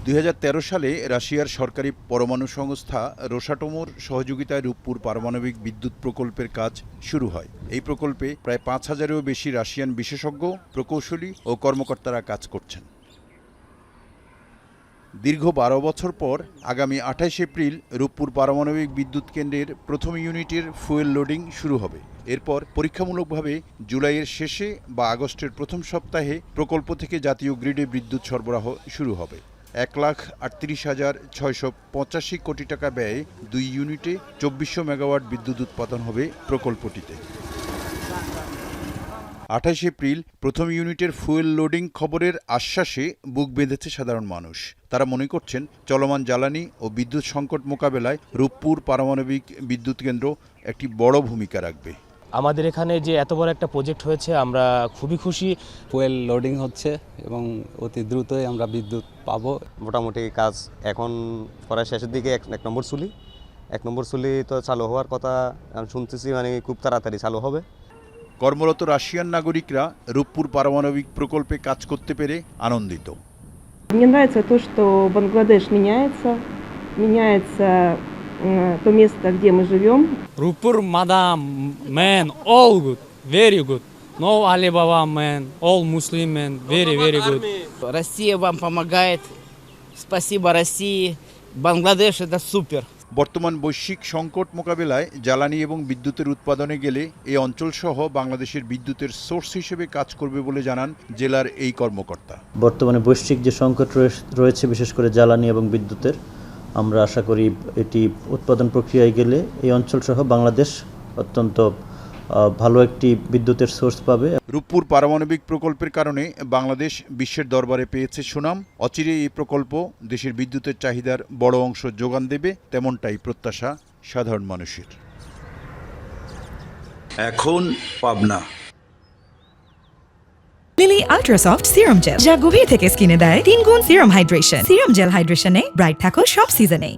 2013 সালে রাশিয়ার সরকারি পরমাণু সংস্থা রোসাটমোর সহযোগিতায় রূপপুর পারমাণবিক বিদ্যুৎ প্রকল্পের কাজ শুরু হয়। এই প্রকল্পে প্রায় 5,000-এরও বেশি রাশিয়ান বিশেষজ্ঞ, প্রকৌশলী ও কর্মকর্তারা কাজ করছেন। দীর্ঘ 12 বছর পর আগামী 28 এপ্রিল রূপপুর পারমাণবিক বিদ্যুৎ কেন্দ্রের প্রথম ইউনিটের ফুয়েল লোডিং শুরু হবে। এরপর পরীক্ষামূলকভাবে জুলাইয়ের শেষে বা আগস্টের প্রথম সপ্তাহে প্রকল্প থেকে জাতীয় গ্রিডে বিদ্যুৎ সরবরাহ শুরু হবে। 1,38,685 কোটি টাকা ব্যয়ে 2 ইউনিটে 2400 মেগাওয়াট বিদ্যুৎ উৎপাদন হবে প্রকল্পটিতে। 28 এপ্রিল প্রথম ইউনিটের ফুয়েল লোডিং খবরের আশ্বাসে বুক বেঁধেছে সাধারণ মানুষ। তারা মনে করছেন, চলমান জ্বালানি ও বিদ্যুৎ সংকট মোকাবেলায় রূপপুর পারমাণবিক বিদ্যুৎ কেন্দ্র একটি বড় ভূমিকা রাখবে। আমাদের এখানে যে এত বড় একটা প্রজেক্ট হয়েছে, আমরা খুবই খুশি। ফুয়েল লোডিং হচ্ছে এবং অতি দ্রুতই আমরা বিদ্যুৎ পাবো। মোটামুটি কাজ এখন প্রায় শেষের দিকে। এক নম্বর সুলি তো চালু হওয়ার কথা আমি শুনতেছি, মানে খুব তাড়াতাড়ি চালু হবে। কর্মরত রাশিয়ান নাগরিকরা রূপপুর পারমাণবিক প্রকল্পে কাজ করতে পেরে আনন্দিত। Мне нравится то, что Бангладеш меняется то место, где мы живем. Rupur, madam, man, all good, very good. No Alibaba man, all Muslim man, very good. Россия вам помогает. Спасибо России. Бангладеш это супер. বর্তমান বৈশ্বিক সংকট মোকাবেলায় জ্বালানি এবং বিদ্যুতের উৎপাদনে গেলে এই অঞ্চলসহ বাংলাদেশের বিদ্যুতের সোর্স হিসেবে কাজ করবে বলে জানান জেলার এই কর্মকর্তা। বর্তমানে বৈশ্বিক যে সংকট রয়েছে, বিশেষ করে জ্বালানি এবং বিদ্যুতের, আমরা আশা করি এটি উৎপাদন প্রক্রিয়ায় গেলে এই অঞ্চলসহ বাংলাদেশ অত্যন্ত ভালো একটি বিদ্যুতের সোর্স পাবে। রূপপুর পারমাণবিক প্রকল্পের কারণে বাংলাদেশ বিশ্বের দরবারে পেয়েছে সুনাম। অচিরে এই প্রকল্প দেশের বিদ্যুতের চাহিদার বড় অংশ যোগান দেবে, তেমনটাই প্রত্যাশা সাধারণ মানুষের। এখন পাবনা লিলি আল্ট্রা সফট সিরাম জেল, যা গভীর থেকে স্কিনে দেয় 3 গুণ সিরাম হাইড্রেশন। সিরাম জেল হাইড্রেশনে ব্রাইট থাকো সব সিজনে।